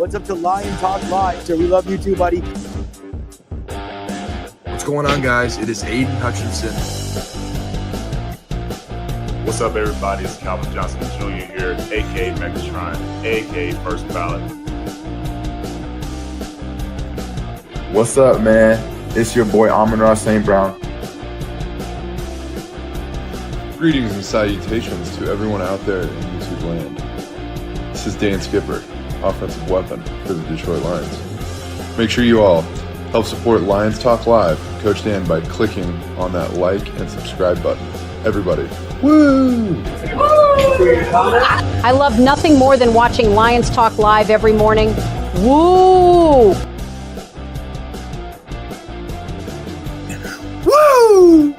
What's up to Lion Talk Live? So we love you too, buddy. What's going on, guys? It is Aiden Hutchinson. What's up, everybody? It's Calvin Johnson Jr. here, a.k.a. Megatron, a.k.a. First Ballot. What's up, man? It's your boy Amon-Ra St. Brown. Greetings and salutations to everyone out there in YouTube land. This is Dan Skipper, offensive weapon for the Detroit Lions. Make sure you all help support Lions Talk Live, Coach Dan, by clicking on that like and subscribe button. Everybody, woo! I love nothing more than watching Lions Talk Live every morning. Woo! Woo!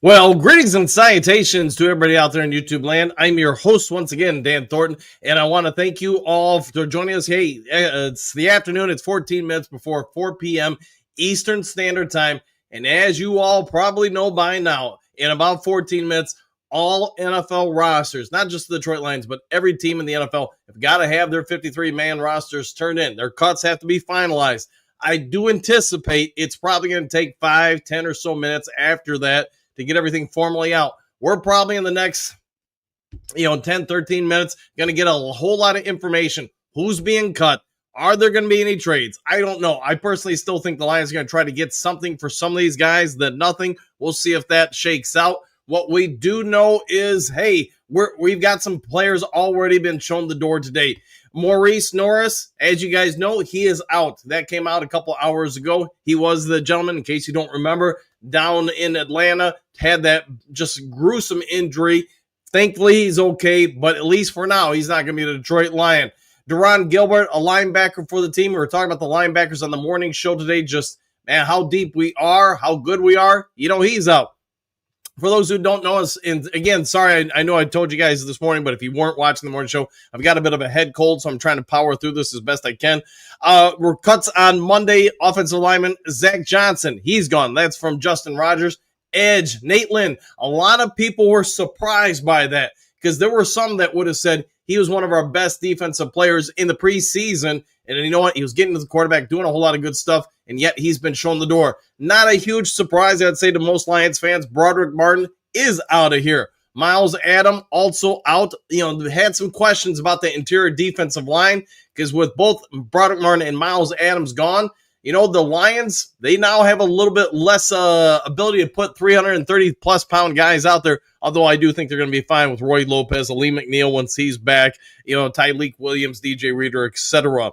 Well, greetings and salutations to everybody out there in YouTube land. I'm your host once again, Dan Thornton, and I want to thank you all for joining us. Hey, it's the afternoon. It's 14 minutes before 4 p.m. Eastern Standard Time, and as you all probably know by now, in about 14 minutes, all NFL rosters, not just the Detroit Lions, but every team in the NFL, have got to have their 53-man rosters turned in. Their cuts have to be finalized. I do anticipate it's probably going to take 5, 10 or so minutes after that to get everything formally out. We're probably in the next, 10, 13 minutes, going to get a whole lot of information. Who's being cut? Are there going to be any trades? I don't know. I personally still think the Lions are going to try to get something for some of these guys, then nothing. We'll see if that shakes out. What we do know is, hey, we've got some players already been shown the door today. Maurice Norris, as you guys know, he is out. That came out a couple hours ago. He was the gentleman, in case you don't remember, down in Atlanta, had that just gruesome injury. Thankfully, he's okay, but at least for now, he's not going to be the Detroit Lion. Deron Gilbert, a linebacker for the team. We were talking about the linebackers on the morning show today, just, man, how deep we are, how good we are. He's out. For those who don't know us, and again, sorry, I know I told you guys this morning, but if you weren't watching the morning show, I've got a bit of a head cold, so I'm trying to power through this as best I can. We're cuts on Monday. Offensive lineman Zach Johnson, he's gone. That's from Justin Rogers. Edge, Nate Lynn. A lot of people were surprised by that because there were some that would have said he was one of our best defensive players in the preseason. And you know what? He was getting to the quarterback, doing a whole lot of good stuff, and yet he's been shown the door. Not a huge surprise, I'd say, to most Lions fans. Broderick Martin is out of here. Miles Adam also out. Had some questions about the interior defensive line because with both Broderick Martin and Miles Adams gone, the Lions, they now have a little bit less ability to put 330-plus pound guys out there, although I do think they're going to be fine with Roy Lopez, Ali McNeil once he's back, Tyleik Williams, DJ Reader, etc.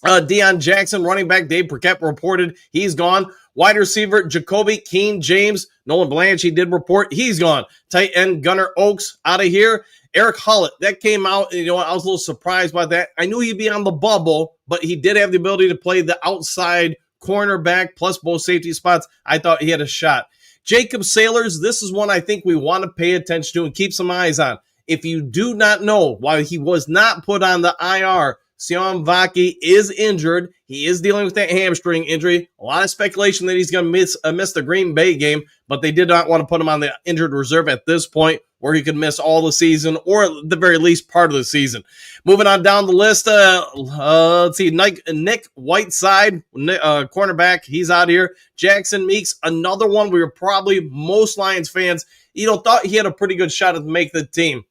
Deion Jackson, running back, Dave Burkett reported he's gone. Wide receiver, Jacoby Keene James, Nolan Blanche, he did report he's gone. Tight end, Gunnar Oaks, out of here. Eric Hullett, that came out, and I was a little surprised by that. I knew he'd be on the bubble, but he did have the ability to play the outside cornerback plus both safety spots. I thought he had a shot. Jacob Sailors, this is one I think we want to pay attention to and keep some eyes on. If you do not know why he was not put on the IR, Sion Vaki is injured. He is dealing with that hamstring injury. A lot of speculation that he's going to miss the Green Bay game, but they did not want to put him on the injured reserve at this point where he could miss all the season or at the very least part of the season. Moving on down the list, let's see, Nick Whiteside, cornerback, he's out here. Jackson Meeks, another one we were probably most Lions fans, thought he had a pretty good shot at make the team.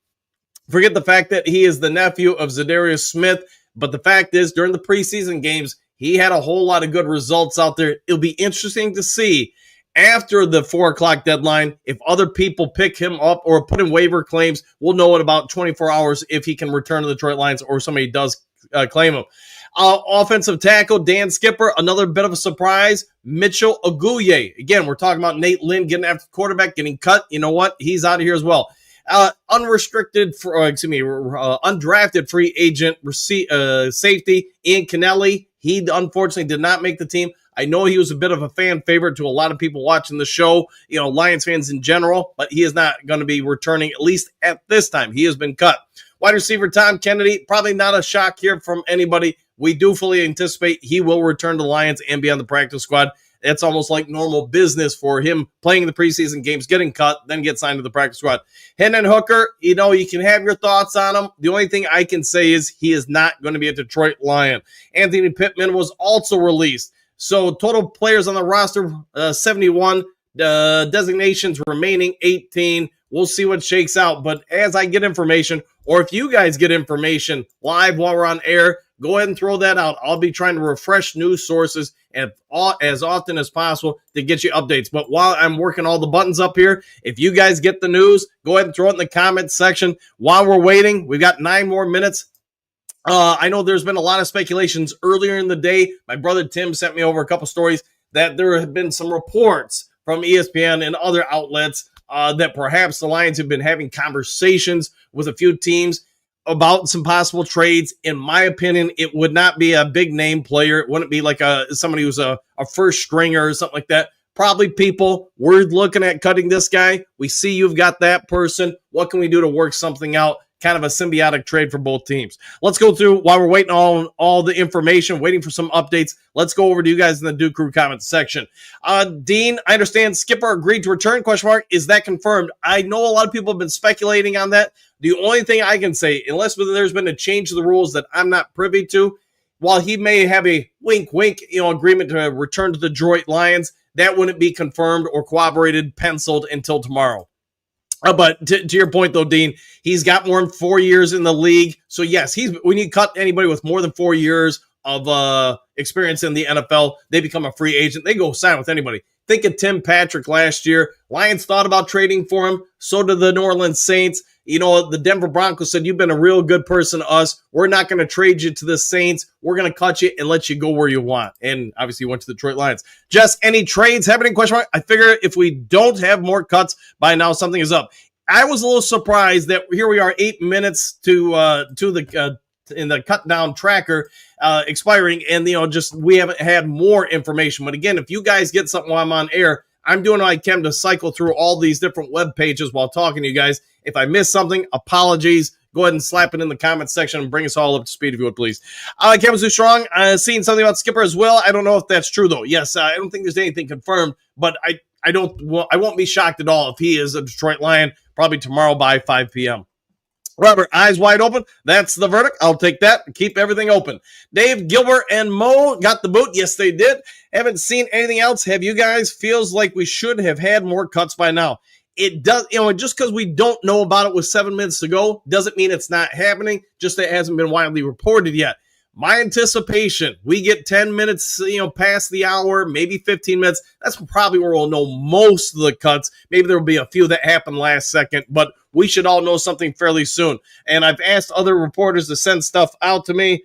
Forget the fact that he is the nephew of Zadarius Smith. But the fact is, during the preseason games, he had a whole lot of good results out there. It'll be interesting to see after the 4 o'clock deadline if other people pick him up or put in waiver claims. We'll know in about 24 hours if he can return to the Detroit Lions or somebody does claim him. Offensive tackle, Dan Skipper, another bit of a surprise. Mitchell Aguiye. Again, we're talking about Nate Lynn getting after the quarterback, getting cut. You know what? He's out of here as well. Undrafted free agent safety Ian Kennelly. He unfortunately did not make the team. I know he was a bit of a fan favorite to a lot of people watching the show, Lions fans in general, but he is not going to be returning, at least at this time. He has been cut. Wide receiver Tom Kennedy, probably not a shock here from anybody. We do fully anticipate he will return to the Lions and be on the practice squad. It's almost like normal business for him playing the preseason games, getting cut, then get signed to the practice squad. Hendon Hooker, you can have your thoughts on him. The only thing I can say is he is not going to be a Detroit Lion. Anthony Pittman was also released. So total players on the roster, 71. Designations remaining 18. We'll see what shakes out. But as I get information, or if you guys get information live while we're on air, go ahead and throw that out. I'll be trying to refresh news sources as often as possible to get you updates. But while I'm working all the buttons up here, if you guys get the news, go ahead and throw it in the comments section. While we're waiting, we've got 9 more minutes. I know there's been a lot of speculations earlier in the day. My brother Tim sent me over a couple stories that there have been some reports from ESPN and other outlets that perhaps the Lions have been having conversations with a few teams about some possible trades. In my opinion, it would not be a big name player. It wouldn't be like somebody who's a first stringer or something like that. Probably people, we're looking at cutting this guy. We see you've got that person. What can we do to work something out? Kind of a symbiotic trade for both teams. Let's go through, while we're waiting on all the information, waiting for some updates, let's go over to you guys in the Duke Crew comments section. Dean, I understand Skipper agreed to return, ? Is that confirmed? I know a lot of people have been speculating on that. The only thing I can say, unless there's been a change to the rules that I'm not privy to, while he may have a wink, agreement to return to the Detroit Lions, that wouldn't be confirmed or corroborated, penciled until tomorrow. But to your point, though, Dean, he's got more than 4 years in the league. So, yes, when you cut anybody with more than 4 years of experience in the NFL, they become a free agent. They go sign with anybody. Think of Tim Patrick last year. Lions thought about trading for him. So did the New Orleans Saints. The Denver Broncos said, you've been a real good person to us. We're not going to trade you to the Saints. We're going to cut you and let you go where you want. And obviously, you went to the Detroit Lions. Just any trades happening? ? I figure if we don't have more cuts by now, something is up. I was a little surprised that here we are 8 minutes to the in the Cutdown tracker expiring, and we haven't had more information. But again, if you guys get something while I'm on air, I'm doing what I can to cycle through all these different web pages while talking to you guys. If I miss something, apologies. Go ahead and slap it in the comments section and bring us all up to speed if you would, please. Kevin Sue Strong, seeing something about Skipper as well. I don't know if that's true, though. Yes, I don't think there's anything confirmed, but I won't be shocked at all if he is a Detroit Lion probably tomorrow by 5 p.m. Robert, eyes wide open. That's the verdict. I'll take that. Keep everything open. Dave, Gilbert, and Mo got the boot. Yes, they did. Haven't seen anything else. Have you guys? Feels like we should have had more cuts by now. It does, just because we don't know about it with 7 minutes to go doesn't mean it's not happening, just that it hasn't been widely reported yet. My anticipation, we get 10 minutes, past the hour, maybe 15 minutes. That's probably where we'll know most of the cuts. Maybe there will be a few that happen last second, but we should all know something fairly soon. And I've asked other reporters to send stuff out to me.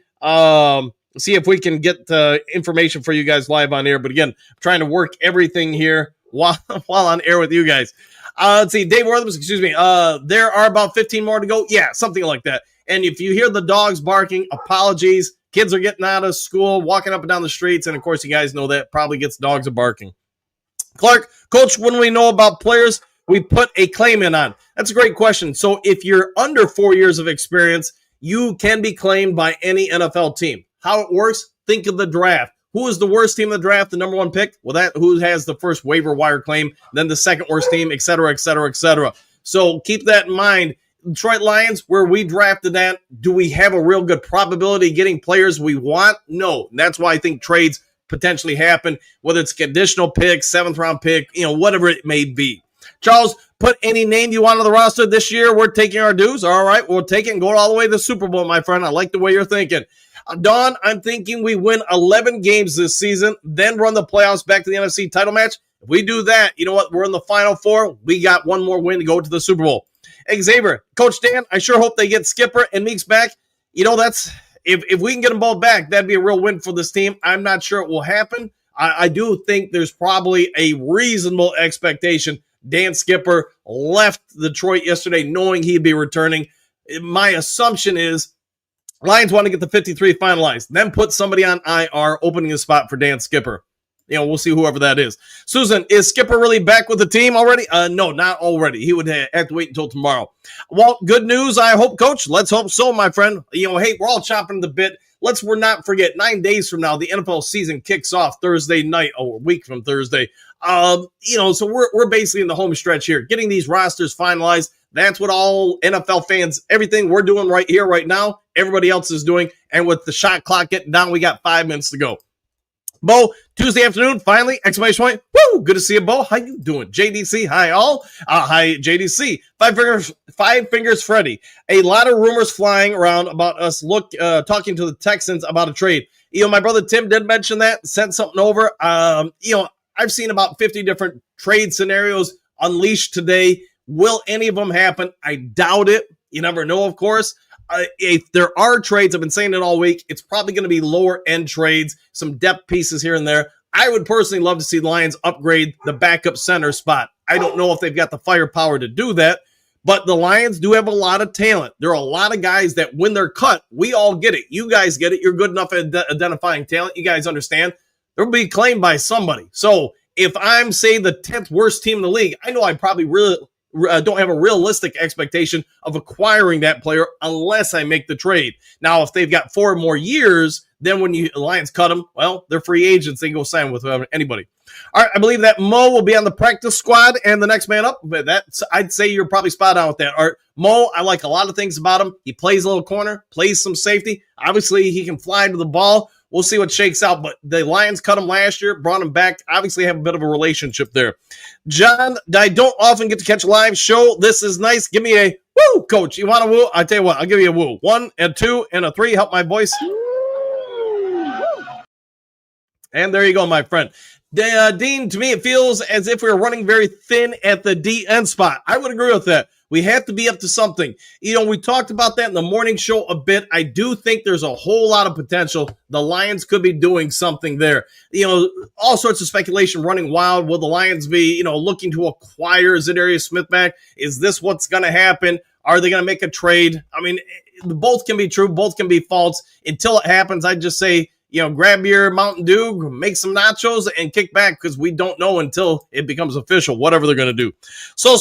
See if we can get information for you guys live on air. But again, I'm trying to work everything here while on air with you guys. Let's see, Dave Worthams, there are about 15 more to go. Yeah, something like that. And if you hear the dogs barking, apologies. Kids are getting out of school, walking up and down the streets. And, of course, you guys know that probably gets dogs barking. Clark, Coach, when we know about players we put a claim in on? That's a great question. So if you're under 4 years of experience, you can be claimed by any NFL team. How it works, think of the draft. Who is the worst team in the draft, the number one pick? Well, who has the first waiver wire claim, then the second worst team, et cetera, et cetera, et cetera. So keep that in mind. Detroit Lions, where we drafted that, do we have a real good probability of getting players we want? No. And that's why I think trades potentially happen, whether it's conditional pick, 7th-round pick, whatever it may be. Charles, put any name you want on the roster this year. We're taking our dues. All right, we'll take it and go all the way to the Super Bowl, my friend. I like the way you're thinking. Don, I'm thinking we win 11 games this season, then run the playoffs back to the NFC title match. If we do that, you know what? We're in the Final Four. We got one more win to go to the Super Bowl. Xavier, Coach Dan, I sure hope they get Skipper and Meeks back. That's if we can get them both back, that'd be a real win for this team. I'm not sure it will happen. I do think there's probably a reasonable expectation. Dan Skipper left Detroit yesterday knowing he'd be returning. My assumption is Lions want to get the 53 finalized, then put somebody on IR, opening a spot for Dan Skipper. We'll see whoever that is. Susan, is Skipper really back with the team already? No, not already. He would have to wait until tomorrow. Well, good news, I hope, Coach. Let's hope so, my friend. Hey, we're all chomping the bit. we're not forget 9 days from now, the NFL season kicks off Thursday night, a week from Thursday. So we're basically in the home stretch here, getting these rosters finalized. That's what all NFL fans, everything we're doing right here, right now, everybody else is doing. And with the shot clock getting down, we got 5 minutes to go. Bo, Tuesday afternoon, finally, exclamation point. Woo! Good to see you, Bo. How you doing? JDC, hi all. Hi, JDC. Five fingers Freddy. A lot of rumors flying around about us talking to the Texans about a trade. My brother Tim did mention that, sent something over. I've seen about 50 different trade scenarios unleashed today. Will any of them happen? I doubt it. You never know, of course. If there are trades, I've been saying it all week, it's probably going to be lower end trades, some depth pieces here and there. I would personally love to see the Lions upgrade the backup center spot. I don't know if they've got the firepower to do that, but the Lions do have a lot of talent. There are a lot of guys that when they're cut, we all get it. You guys get it. You're good enough at identifying talent. You guys understand. They'll be claimed by somebody. So if I'm, say, the 10th worst team in the league, I know I probably really don't have a realistic expectation of acquiring that player unless I make the trade. Now, if they've got 4 more years, then when the Lions cut them, well, they're free agents. They can go sign with anybody. All right, I believe that Mo will be on the practice squad and the next man up. But I'd say you're probably spot on with that. All right, Mo, I like a lot of things about him. He plays a little corner, plays some safety. Obviously, he can fly to the ball. We'll see what shakes out, but the Lions cut him last year, brought him back. Obviously have a bit of a relationship there. John, I don't often get to catch a live show. This is nice. Give me a woo, coach. You want a woo? I tell you what, I'll give you a woo. 1 and 2 and a 3. Help my voice. And there you go, my friend. Dean, to me, it feels as if we're running very thin at the DN spot. I would agree with that. We have to be up to something. We talked about that in the morning show a bit. I do think there's a whole lot of potential. The Lions could be doing something there. All sorts of speculation running wild. Will the Lions be, looking to acquire Zadarius Smith back? Is this what's going to happen? Are they going to make a trade? I mean, both can be true. Both can be false. Until it happens, I just say, grab your Mountain Dew, make some nachos, and kick back because we don't know until it becomes official, whatever they're going to do. So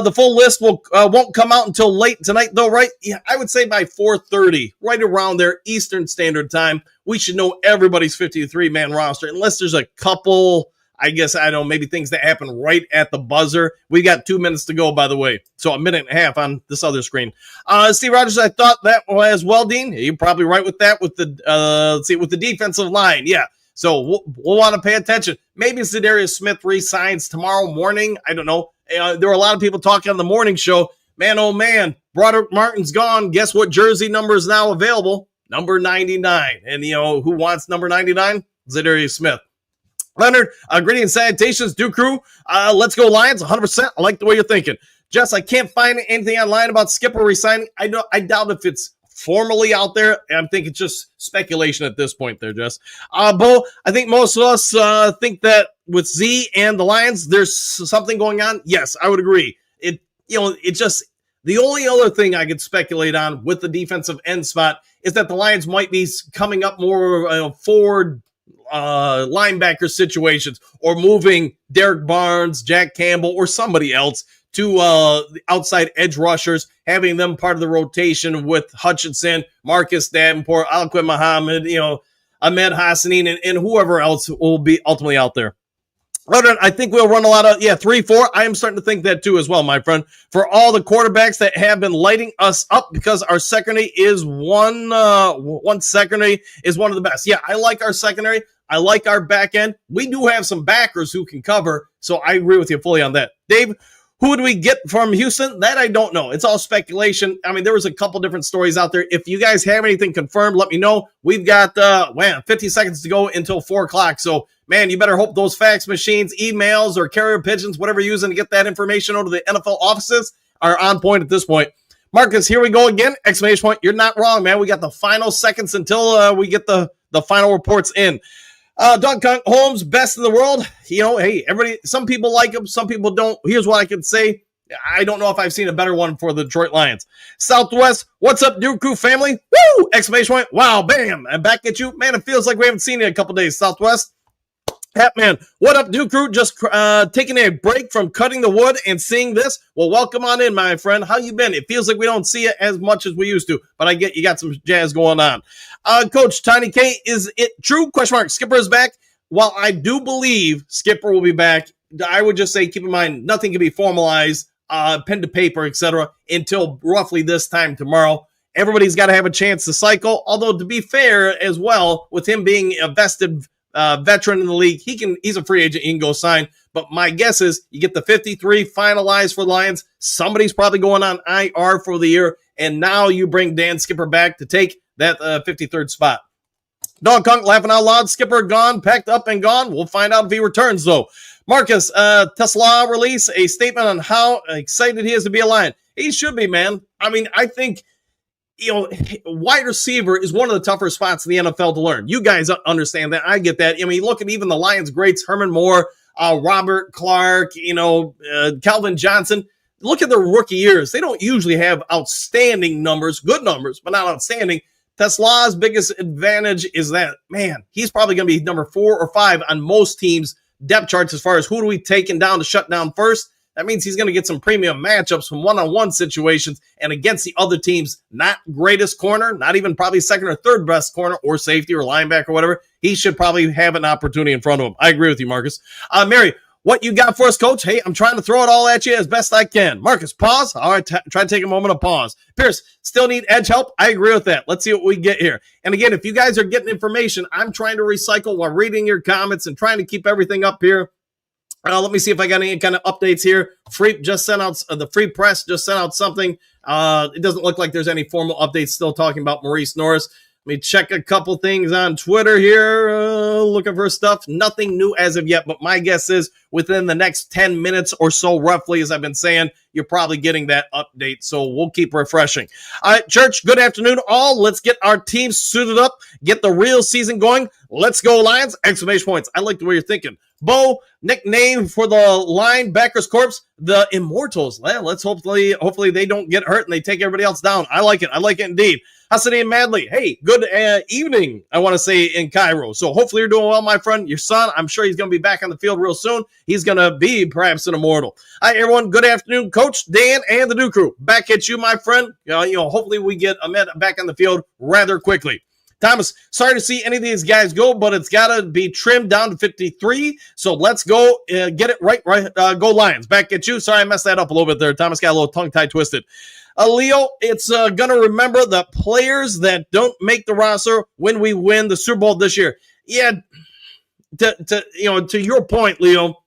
the full list won't come out until late tonight, though, right? Yeah, I would say by 4:30, right around there, Eastern Standard Time, we should know everybody's 53-man roster, unless there's a couple, I guess, I don't know, maybe things that happen right at the buzzer. We got 2 minutes to go, by the way. So a minute and a half on this other screen. Steve Rogers, I thought that as well, Dean. You're probably right with that with the defensive line. Yeah. So we'll want to pay attention. Maybe Zadarius Smith re-signs tomorrow morning. I don't know. There were a lot of people talking on the morning show. Man, oh man, Broderick Martin's gone. Guess what jersey number is now available? Number 99. And who wants number 99? Zadarius Smith. Leonard, greetings and salutations, Duke Crew. Let's go Lions, 100%. I like the way you're thinking. Jess, I can't find anything online about Skipper resigning. I doubt if it's formally out there. I think it's just speculation at this point there, Jess. Bo, I think most of us think that with Z and the Lions, there's something going on. Yes, I would agree. It's just the only other thing I could speculate on with the defensive end spot is that the Lions might be coming up more forward linebacker situations or moving Derek Barnes, Jack Campbell, or somebody else to the outside edge rushers, having them part of the rotation with Hutchinson, Marcus Davenport, Alquin Muhammad, Ahmed Hassanin, and whoever else will be ultimately out there. I think we'll run a lot of 3-4. I am starting to think that too as well, my friend. For all the quarterbacks that have been lighting us up because our secondary is one secondary is one of the best. Yeah, I like our secondary. I like our back end. We do have some backers who can cover, so I agree with you fully on that. Dave, who would we get from Houston? That I don't know. It's all speculation. I mean, there was a couple different stories out there. If you guys have anything confirmed, let me know. We've got 50 seconds to go until 4 o'clock. So, man, you better hope those fax machines, emails, or carrier pigeons, whatever you're using to get that information over to the NFL offices are on point at this point. Marcus, here we go again. Exclamation point. You're not wrong, man. We got the final seconds until we get the final reports in. Duncan Holmes, best in the world. Hey, everybody, some people like him, some people don't. Here's what I can say. I don't know if I've seen a better one for the Detroit Lions. Southwest, what's up, Duke Crew family? Woo! Exclamation point. Wow, bam. I'm back at you. Man, it feels like we haven't seen it in a couple days, Southwest. Hatman, what up, Duke Crew? Just taking a break from cutting the wood and seeing this. Well, welcome on in, my friend. How you been? It feels like we don't see it as much as we used to, but I get you got some jazz going on. Coach Tiny K, is it true? Question mark. Skipper is back. While I do believe Skipper will be back, I would just say keep in mind nothing can be formalized, pen to paper, etc., until roughly this time tomorrow. Everybody's got to have a chance to cycle. Although, to be fair as well, with him being a vested veteran in the league, he's a free agent. He can go sign. But my guess is you get the 53 finalized for Lions. Somebody's probably going on IR for the year. And now you bring Dan Skipper back to take that 53rd spot. Dog Kunk laughing out loud. Skipper gone, packed up and gone. We'll find out if he returns, though. Marcus, Tesla release a statement on how excited he is to be a Lion. He should be, man. I mean, I think, wide receiver is one of the tougher spots in the NFL to learn. You guys understand that. I get that. I mean, look at even the Lions greats, Herman Moore, Robert Clark, Calvin Johnson. Look at their rookie years. They don't usually have outstanding numbers, good numbers, but not outstanding. Tesla's biggest advantage is that, man, he's probably going to be number 4 or 5 on most teams' depth charts as far as who do we taking down to shut down first. That means he's going to get some premium matchups from one-on-one situations and against the other team's not greatest corner, not even probably second or third best corner or safety or linebacker or whatever. He should probably have an opportunity in front of him. I agree with you, Marcus. Mary, what you got for us, Coach? Hey, I'm trying to throw it all at you as best I can. Marcus, pause. All right, try to take a moment of pause. Pierce, still need edge help? I agree with that. Let's see what we get here. And again, if you guys are getting information, I'm trying to recycle while reading your comments and trying to keep everything up here. Let me see if I got any kind of updates here. Free just sent out the Free Press just sent out something. It doesn't look like there's any formal updates still talking about Maurice Norris. Let me check a couple things on Twitter here. Looking for stuff. Nothing new as of yet, but my guess is within the next 10 minutes or so, roughly, as I've been saying, you're probably getting that update. So we'll keep refreshing. All right, church, good afternoon, all. Let's get our teams suited up, get the real season going. Let's go, Lions! Exclamation points. I like the way you're thinking. Bo, nickname for the linebackers corps, the Immortals. Well, let's hopefully they don't get hurt and they take everybody else down. I like it. I like it indeed. Hassani and Madley, hey, good evening, I want to say, in Cairo. So hopefully you're doing well, my friend. Your son, I'm sure he's going to be back on the field real soon. He's going to be perhaps an immortal. Hi, everyone. Good afternoon, Coach Dan and the Duke Crew. Back at you, my friend. Hopefully we get Ahmed back on the field rather quickly. Thomas, sorry to see any of these guys go, but it's got to be trimmed down to 53. So let's go get it right. Go Lions. Back at you. Sorry, I messed that up a little bit there. Thomas got a little tongue-tied twisted. Leo, it's going to remember the players that don't make the roster when we win the Super Bowl this year. Yeah, to your point, Leo,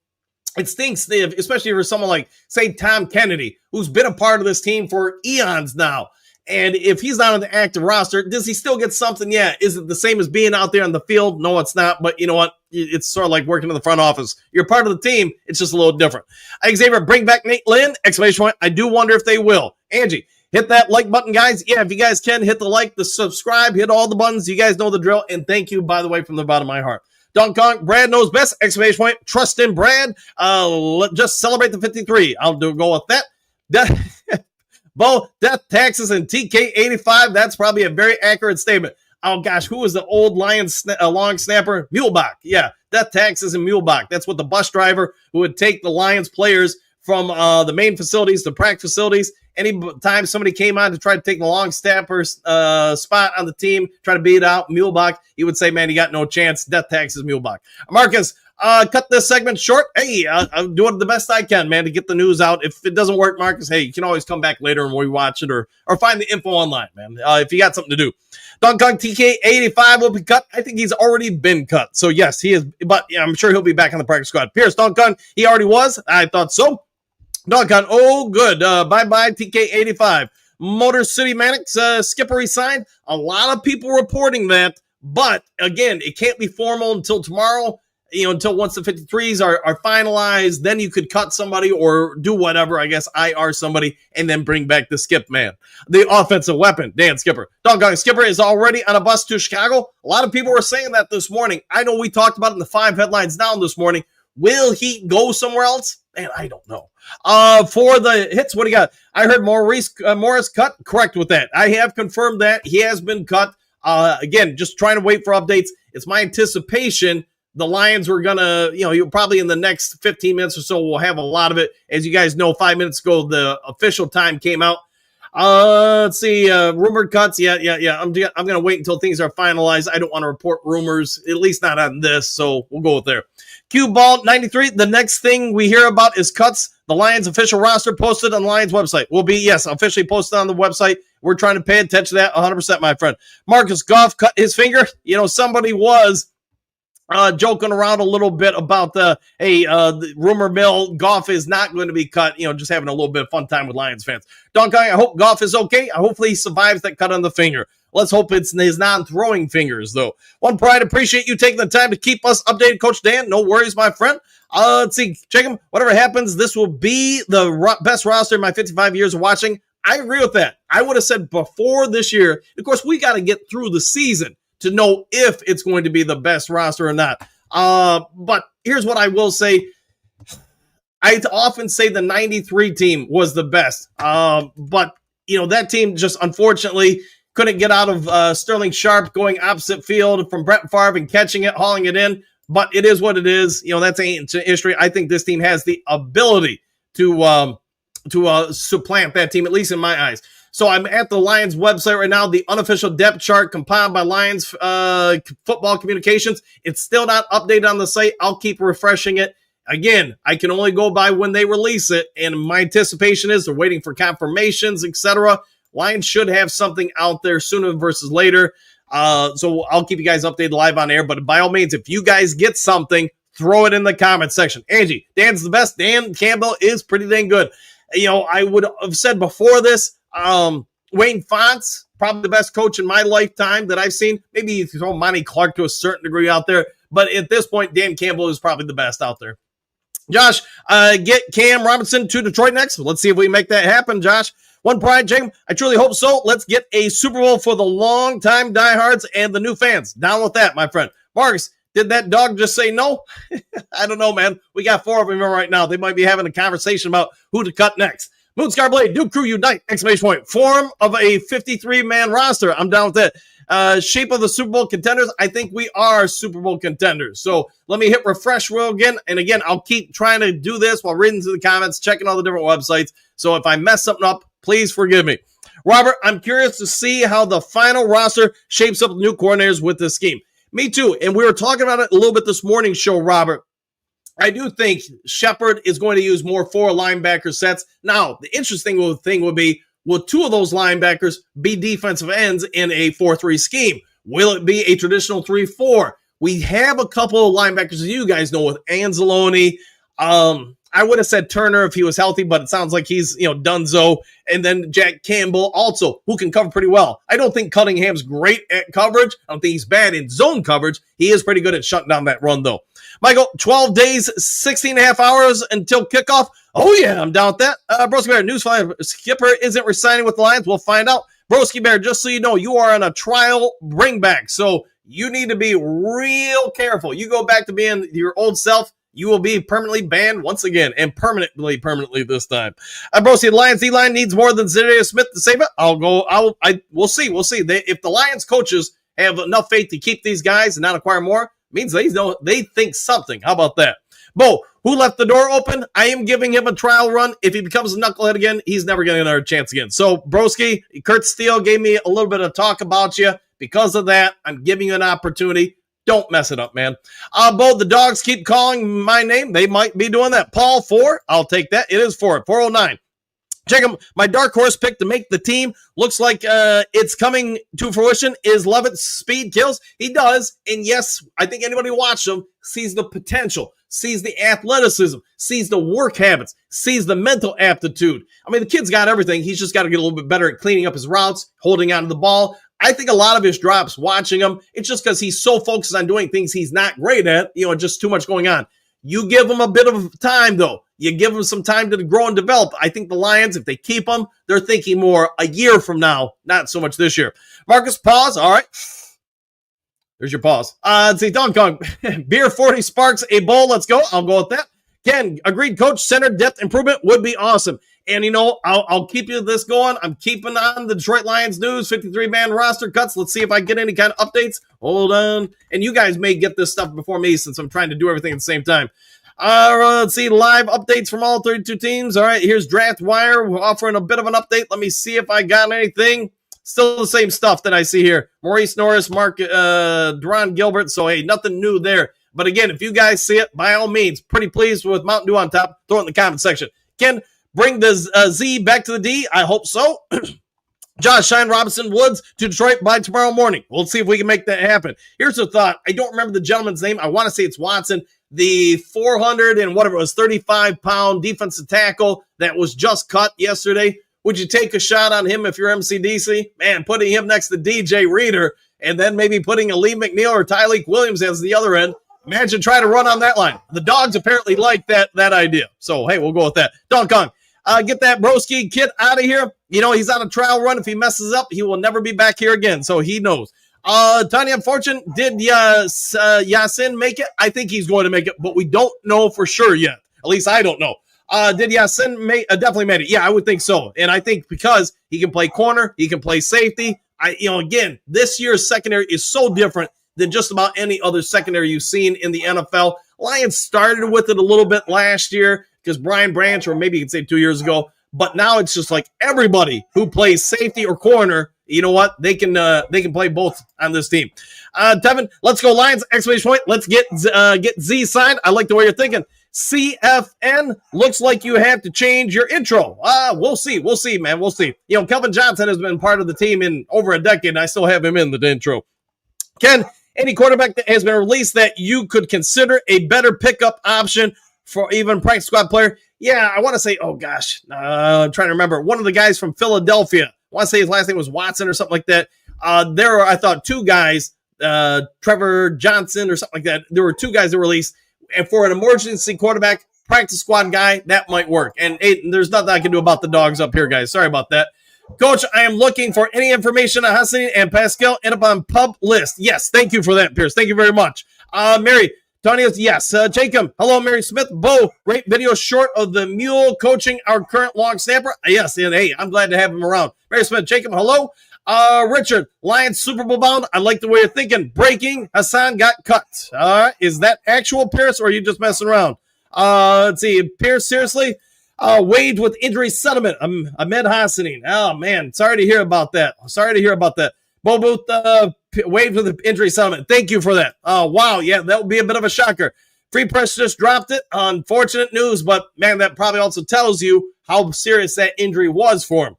it stinks, especially for someone like, say, Tom Kennedy, who's been a part of this team for eons now. And if he's not on the active roster, does he still get something? Yeah. Is it the same as being out there on the field? No, it's not. But you know what? It's sort of like working in the front office. You're part of the team. It's just a little different. Xavier, bring back Nate Lynn! Exclamation point. I do wonder if they will. Angie, hit that like button, guys. Yeah, if you guys can, hit the like, the subscribe, hit all the buttons. You guys know the drill. And thank you, by the way, from the bottom of my heart. Don Kong, Brad knows best! Exclamation point. Trust in Brad. Just celebrate the 53. I'll go with that. Bo, death, taxes, and TK85. That's probably a very accurate statement. Oh, gosh, who was the old Lions long snapper? Muehlbach. Yeah, death, taxes, and Muehlbach. That's what the bus driver who would take the Lions players from the main facilities to practice facilities. Anytime somebody came on to try to take the long snapper's spot on the team, try to beat out Muehlbach, he would say, man, you got no chance. Death, taxes, Muehlbach. Marcus, cut this segment short. Hey, I'm doing the best I can, man, to get the news out. If it doesn't work, Marcus, hey, you can always come back later and rewatch it or find the info online, man, if you got something to do. Don Kong TK85 will be cut. I think he's already been cut. So, yes, he is, but yeah, I'm sure he'll be back on the practice squad. Pierce, Don Kong, he already was. I thought so. Don Kong, oh, good. Bye-bye, TK85. Motor City Mannix, Skipper resigned. A lot of people reporting that, but, again, it can't be formal until tomorrow. Until once the 53s are finalized, then you could cut somebody or do whatever, I guess, IR somebody, and then bring back the Skip man. The offensive weapon, Dan Skipper. Doggone Skipper is already on a bus to Chicago. A lot of people were saying that this morning. I know we talked about it in the 5 headlines down this morning. Will he go somewhere else? Man, I don't know. For the hits, what do you got? I heard Morris cut. Correct with that. I have confirmed that. He has been cut. Again, just trying to wait for updates. It's my anticipation the Lions were going to, you probably in the next 15 minutes or so, we'll have a lot of it. As you guys know, 5 minutes ago, the official time came out. Let's see, rumored cuts. Yeah. I'm going to wait until things are finalized. I don't want to report rumors, at least not on this, so we'll go with there. Q Ball 93, the next thing we hear about is cuts. The Lions official roster posted on the Lions website will be, yes, officially posted on the website. We're trying to pay attention to that 100%, my friend. Marcus Goff cut his finger. Somebody was joking around a little bit about the rumor mill. Goff is not going to be cut. Just having a little bit of fun time with Lions fans. Don Kong, I hope Goff is okay. Hopefully he survives that cut on the finger. Let's hope it's his non-throwing fingers, though. One Pride, appreciate you taking the time to keep us updated, Coach Dan. No worries, my friend. Let's see. Check him. Whatever happens, this will be the best roster in my 55 years of watching. I agree with that. I would have said before this year. Of course, we got to get through the season to know if it's going to be the best roster or not. But here's what I will say. I often say the 93 team was the best. But, that team just unfortunately couldn't get out of Sterling Sharp going opposite field from Brett Favre and catching it, hauling it in. But it is what it is. That's ancient history. I think this team has the ability to supplant that team, at least in my eyes. So I'm at the Lions website right now, the unofficial depth chart compiled by Lions football communications. It's still not updated on the site. I'll keep refreshing it. Again, I can only go by when they release it, and my anticipation is they're waiting for confirmations, etc. Lions should have something out there sooner versus later. So I'll keep you guys updated live on air. But by all means, if you guys get something, throw it in the comments section. Angie, Dan's the best. Dan Campbell is pretty dang good. I would have said before this, Wayne Fontes, probably the best coach in my lifetime that I've seen. Maybe you throw Monty Clark to a certain degree out there. But at this point, Dan Campbell is probably the best out there. Josh, get Cam Robinson to Detroit next. Let's see if we make that happen, Josh. One Pride, Jacob, I truly hope so. Let's get a Super Bowl for the long-time diehards and the new fans. Down with that, my friend. Marcus, did that dog just say no? I don't know, man. We got 4 of them here right now. They might be having a conversation about who to cut next. Moonscar Blade, Duke Crew Unite, exclamation point. Form of a 53-man roster. I'm down with that. Shape of the Super Bowl contenders. I think we are Super Bowl contenders. So let me hit refresh real again. And again, I'll keep trying to do this while reading through the comments, checking all the different websites. So if I mess something up, please forgive me. Robert, I'm curious to see how the final roster shapes up the new coordinators with this scheme. Me too. And we were talking about it a little bit this morning's show, Robert. I do think Shepard is going to use more 4 linebacker sets. Now, the interesting thing would be, will 2 of those linebackers be defensive ends in a 4-3 scheme? Will it be a traditional 3-4? We have a couple of linebackers, as you guys know, with Anzalone. I would have said Turner if he was healthy, but it sounds like he's, donezo. And then Jack Campbell also, who can cover pretty well. I don't think Cunningham's great at coverage. I don't think he's bad in zone coverage. He is pretty good at shutting down that run, though. Michael, 12 days, 16 and a half hours until kickoff. Oh, yeah, I'm down with that. Broski Bear, newsflash, Skipper isn't resigning with the Lions. We'll find out. Broski Bear, just so you know, you are on a trial bring back, so you need to be real careful. You go back to being your old self, you will be permanently banned once again, and permanently this time. Broski, the Lions D-line needs more than Zadarius Smith to save it. We'll see. If the Lions coaches have enough faith to keep these guys and not acquire more, means they think something. How about that? Bo, who left the door open? I am giving him a trial run. If he becomes a knucklehead again, he's never getting another chance again. So, Broski, Kurt Steele gave me a little bit of talk about you. Because of that, I'm giving you an opportunity. Don't mess it up, man. Bo, the dogs keep calling my name. They might be doing that. Paul 4, I'll take that. It is 409. Check him. My dark horse pick to make the team looks like it's coming to fruition. Is Levitt's speed kills? He does. And yes, I think anybody who watched him sees the potential, sees the athleticism, sees the work habits, sees the mental aptitude. I mean, the kid's got everything. He's just got to get a little bit better at cleaning up his routes, holding on to the ball. I think a lot of his drops watching him, it's just because he's so focused on doing things he's not great at, just too much going on. You give him a bit of time, though. You give him some time to grow and develop. I think the Lions, if they keep him, they're thinking more a year from now, not so much this year. Marcus, pause. All right. There's your pause. Let's see, Don Kong. Beer 40 sparks a bowl. Let's go. I'll go with that. Ken, agreed, coach. Center depth improvement would be awesome. And, I'll keep you this going. I'm keeping on the Detroit Lions news, 53-man roster cuts. Let's see if I get any kind of updates. Hold on. And you guys may get this stuff before me since I'm trying to do everything at the same time. Let's see, live updates from all 32 teams. All right, here's Draft Wire. We're offering a bit of an update. Let me see if I got anything. Still the same stuff that I see here. Maurice Norris, Deron Gilbert. So, hey, nothing new there. But again, if you guys see it, by all means, pretty pleased with Mountain Dew on top. Throw it in the comment section. Ken, bring the Z back to the D. I hope so. Josh, Shine Robinson Woods to Detroit by tomorrow morning. We'll see if we can make that happen. Here's a thought. I don't remember the gentleman's name. I want to say it's Watson. The 35-pound defensive tackle that was just cut yesterday. Would you take a shot on him if you're MCDC? Man, putting him next to DJ Reader and then maybe putting a Lee McNeil or Tyleek Williams as the other end. Imagine trying to run on that line. The Dogs apparently like that idea. So, hey, we'll go with that. Don Kong, get that Broski kid out of here. He's on a trial run. If he messes up, he will never be back here again. So he knows. Tanya Fortune, did Yasin make it? I think he's going to make it, but we don't know for sure yet. At least I don't know. Did Yasin definitely made it? Yeah, I would think so. And I think because he can play corner, he can play safety. Again, this year's secondary is so different than just about any other secondary you've seen in the NFL. Lions started with it a little bit last year because Brian Branch, or maybe you can say 2 years ago, but now it's just like everybody who plays safety or corner, you know what? They can play both on this team. Tevin, let's go Lions! Exclamation point. Let's get Z signed. I like the way you're thinking. CFN, looks like you have to change your intro. We'll see, man. We'll see. Kelvin Johnson has been part of the team in over a decade, and I still have him in the intro. Ken, any quarterback that has been released that you could consider a better pickup option for even practice squad player? Yeah, I want to say, I'm trying to remember. One of the guys from Philadelphia, I want to say his last name was Watson or something like that. There are, I thought, two guys, Trevor Johnson or something like that. There were two guys that were released. And for an emergency quarterback, practice squad guy, that might work. And there's nothing I can do about the Dogs up here, guys. Sorry about that. Coach, I am looking for any information on Hassan and Pascal and up on pub list. Yes, thank you for that, Pierce. Thank you very much. Mary, Tony's, yes. Jacob, hello, Mary Smith. Bo, great video short of the mule coaching our current long snapper. Yes, and hey, I'm glad to have him around. Mary Smith, Jacob, hello. Richard, Lions Super Bowl bound. I like the way you're thinking. Breaking, Hassan got cut. Is that actual, Pierce, or are you just messing around? Let's see, Pierce, seriously? Waived with injury settlement. Ahmed Hassanin. Oh, man. Sorry to hear about that. Bo Booth waived with the injury settlement. Thank you for that. Oh, wow. Yeah, that would be a bit of a shocker. Free Press just dropped it. Unfortunate news, but, man, that probably also tells you how serious that injury was for him.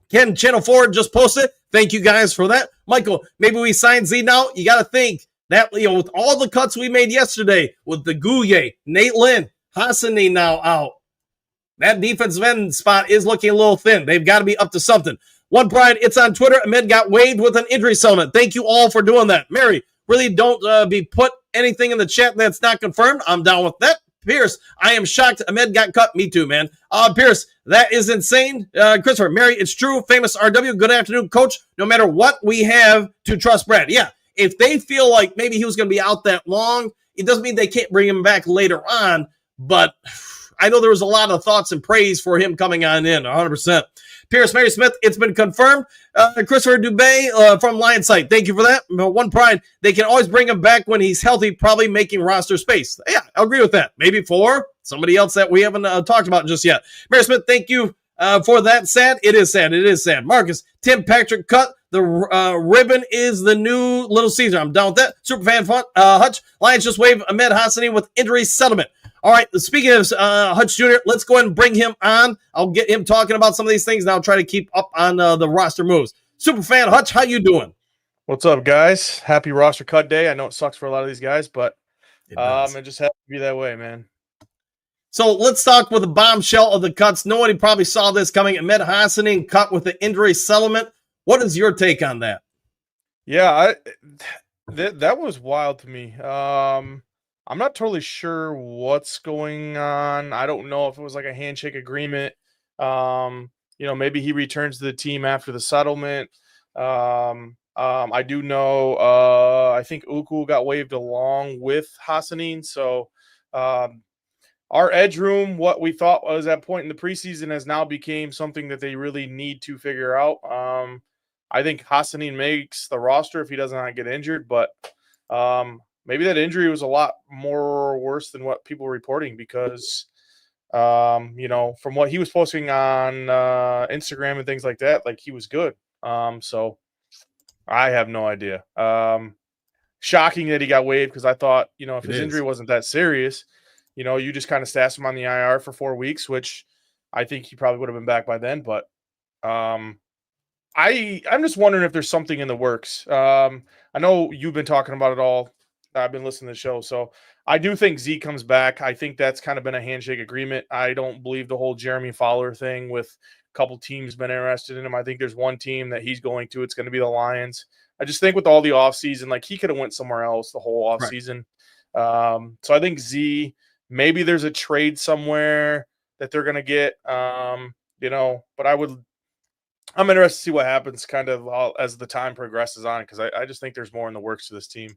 Ken, Channel 4 just posted. Thank you guys for that. Michael, maybe we sign Z now. You got to think that, with all the cuts we made yesterday with the Gouye, Nate Lynn, Hassanin now out. That defensive end spot is looking a little thin. They've got to be up to something. One Pride, it's on Twitter. Ahmed got waived with an injury settlement. Thank you all for doing that. Mary, really don't be put anything in the chat that's not confirmed. I'm down with that. Pierce, I am shocked Ahmed got cut. Me too, man. Pierce, that is insane. Christopher, Mary, it's true. Famous RW, good afternoon, Coach. No matter what, we have to trust Brad. Yeah, if they feel like maybe he was going to be out that long, it doesn't mean they can't bring him back later on, but I know there was a lot of thoughts and praise for him coming on in, 100%. Pierce, Mary Smith, it's been confirmed. Christopher Dubé from Lion Site, thank you for that. One Pride, they can always bring him back when he's healthy, probably making roster space. Yeah, I'll agree with that. Maybe for somebody else that we haven't talked about just yet. Mary Smith, thank you for that. Sad? It is sad. It is sad. Marcus, Tim Patrick cut. The ribbon is the new Little Caesar. I'm down with that. Superfan Hutch, Lions just waived Ahmed Hassani with injury settlement. All right, speaking of Hutch Jr., let's go ahead and bring him on. I'll get him talking about some of these things, and I'll try to keep up on the roster moves. Superfan Hutch, how you doing? What's up, guys? Happy roster cut day. I know it sucks for a lot of these guys, but it just has to be that way, man. So let's talk with the bombshell of the cuts. Nobody probably saw this coming. Ahmed Hassani cut with the injury settlement. What is your take on that? Yeah, that was wild to me. I'm not totally sure what's going on. I don't know if it was like a handshake agreement. Maybe he returns to the team after the settlement. I do know, I think Uku got waived along with Hassanin. So our edge room, what we thought was at point in the preseason, has now became something that they really need to figure out. I think Hassanin makes the roster if he does not get injured, but maybe that injury was a lot more worse than what people were reporting because, from what he was posting on Instagram and things like that, like he was good. So I have no idea. Shocking that he got waived because I thought, if his injury wasn't that serious, you just kind of stashed him on the IR for 4 weeks, which I think he probably would have been back by then. But I'm just wondering if there's something in the works. I know you've been talking about it all. I've been listening to the show. So I do think Z comes back. I think that's kind of been a handshake agreement. I don't believe the whole Jeremy Fowler thing with a couple teams been interested in him. I think there's one team that he's going to. It's going to be the Lions. I just think with all the offseason, like he could have went somewhere else the whole offseason. Right. So I think Z, maybe there's a trade somewhere that they're going to get, but I'm interested to see what happens kind of as the time progresses on because I just think there's more in the works to this team.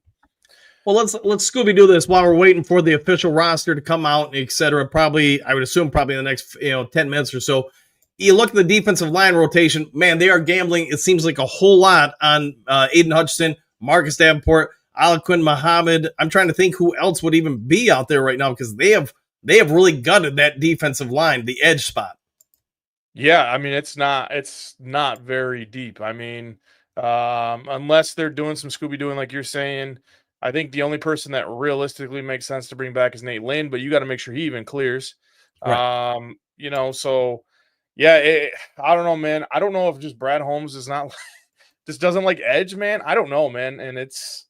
Well, let's Scooby do this while we're waiting for the official roster to come out, et cetera. Probably, I would assume, in the next 10 minutes or so. You look at the defensive line rotation, man, they are gambling. It seems like a whole lot on Aiden Hutchinson, Marcus Davenport, Alaquin Muhammad. I'm trying to think who else would even be out there right now because they have really gutted that defensive line, the edge spot. Yeah, I mean it's not very deep. I mean, unless they're doing some Scooby-Dooing like you're saying. I think the only person that realistically makes sense to bring back is Nate Lynn, but you got to make sure he even clears. Right. So yeah, I don't know, man. I don't know if just Brad Holmes is not just doesn't like edge, man. I don't know, man. And it's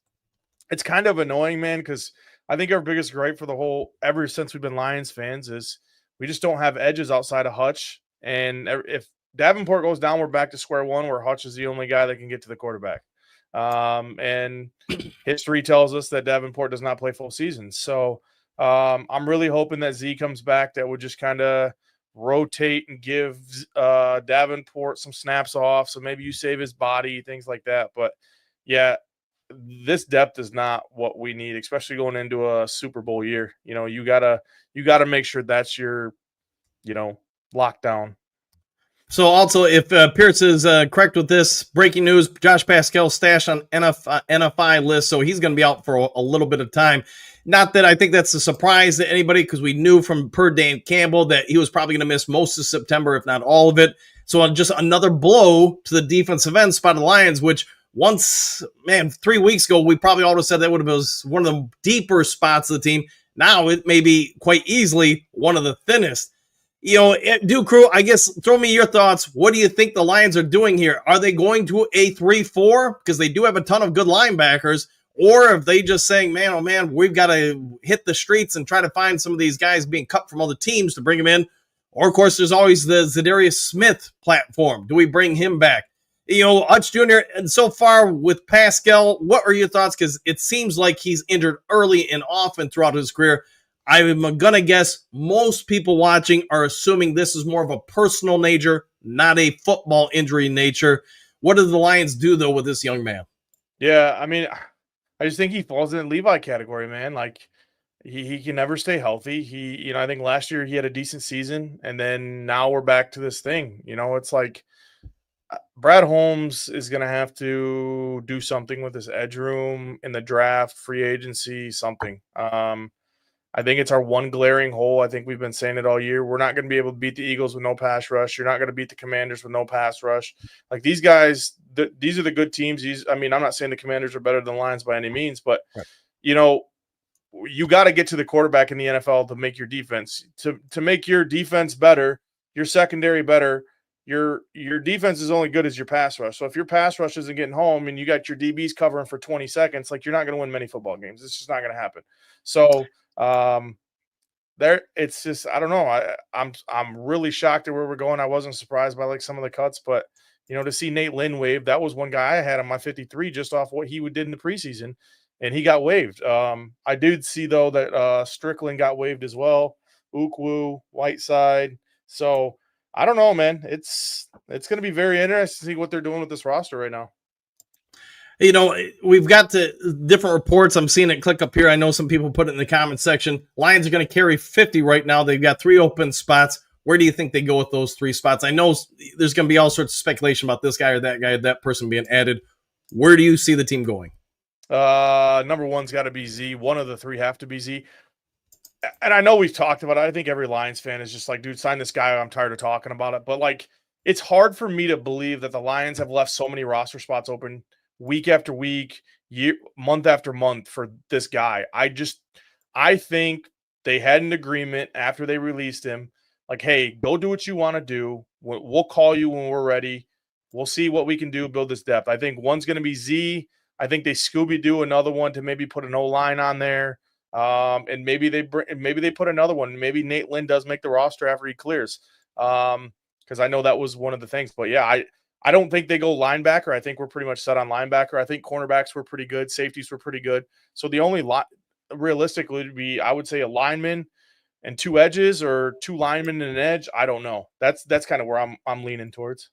kind of annoying, man, because I think our biggest gripe for ever since we've been Lions fans is we just don't have edges outside of Hutch. And if Davenport goes down, we're back to square one where Hutch is the only guy that can get to the quarterback. And history tells us that Davenport does not play full season. So I'm really hoping that Z comes back. That would just kind of rotate and give Davenport some snaps off. So maybe you save his body, things like that. But yeah, this depth is not what we need, especially going into a Super Bowl year. You gotta make sure that's your, lockdown. So also, if Pierce is correct with this, breaking news, Josh Pascal stashed on NFI list, so he's going to be out for a little bit of time. Not that I think that's a surprise to anybody because we knew from Dan Campbell that he was probably going to miss most of September, if not all of it. So just another blow to the defensive end spot of the Lions, which 3 weeks ago, we probably all said that would have been one of the deeper spots of the team. Now it may be quite easily one of the thinnest. Duke Crew, I guess, throw me your thoughts. What do you think the Lions are doing here? Are they going to a 3-4? Because they do have a ton of good linebackers. Or are they just saying, man, oh man, we've got to hit the streets and try to find some of these guys being cut from other teams to bring them in? Or, of course, there's always the Zadarius Smith platform. Do we bring him back? Hutch Jr., and so far with Pascal, what are your thoughts? Because it seems like he's injured early and often throughout his career. I'm going to guess most people watching are assuming this is more of a personal nature, not a football injury nature. What do the Lions do, though, with this young man? Yeah, I mean, I just think he falls in the Levi category, man. Like, he can never stay healthy. I think last year he had a decent season, and then now we're back to this thing. It's like Brad Holmes is going to have to do something with his edge room in the draft, free agency, something. I think it's our one glaring hole. I think we've been saying it all year. We're not going to be able to beat the Eagles with no pass rush. You're not going to beat the Commanders with no pass rush. Like these guys, these are the good teams. I'm not saying the Commanders are better than the Lions by any means, but right. You got to get to the quarterback in the NFL to make your defense to make your defense better, your secondary better. Your defense is only good as your pass rush. So if your pass rush isn't getting home and you got your DBs covering for 20 seconds, like you're not going to win many football games. It's just not going to happen. So it's just, I don't know. I'm really shocked at where we're going. I wasn't surprised by like some of the cuts, but to see Nate Lynn waived, that was one guy I had on my 53 just off what he did in the preseason, and he got waived. I did see though that Strickland got waived as well. Ukwu, Whiteside. So I don't know, man. It's going to be very interesting to see what they're doing with this roster right now. You know, we've got the different reports. I'm seeing it click up here. I know some people put it in the comment section. Lions are going to carry 50 right now. They've got 3 open spots. Where do you think they go with those 3 spots? I know there's going to be all sorts of speculation about this guy or that person being added. Where do you see the team going? Number 1's got to be Z. One of the 3 have to be Z. And I know we've talked about it. I think every Lions fan is just like, dude, sign this guy. I'm tired of talking about it. But, like, it's hard for me to believe that the Lions have left so many roster spots open week after week, month after month for this guy. I think they had an agreement after they released him. Like, hey, go do what you want to do. We'll call you when we're ready. We'll see what we can do, build this depth. I think one's going to be Z. I think they Scooby-Doo another one to maybe put an O-line on there. And maybe they put another one. Maybe Nate Lynn does make the roster after he clears. Because I know that was one of the things. But, yeah, I don't think they go linebacker. I think we're pretty much set on linebacker. I think cornerbacks were pretty good. Safeties were pretty good. So the only realistically would be, I would say, a lineman and 2 edges, or 2 linemen and an edge. I don't know. That's kind of where I'm leaning towards.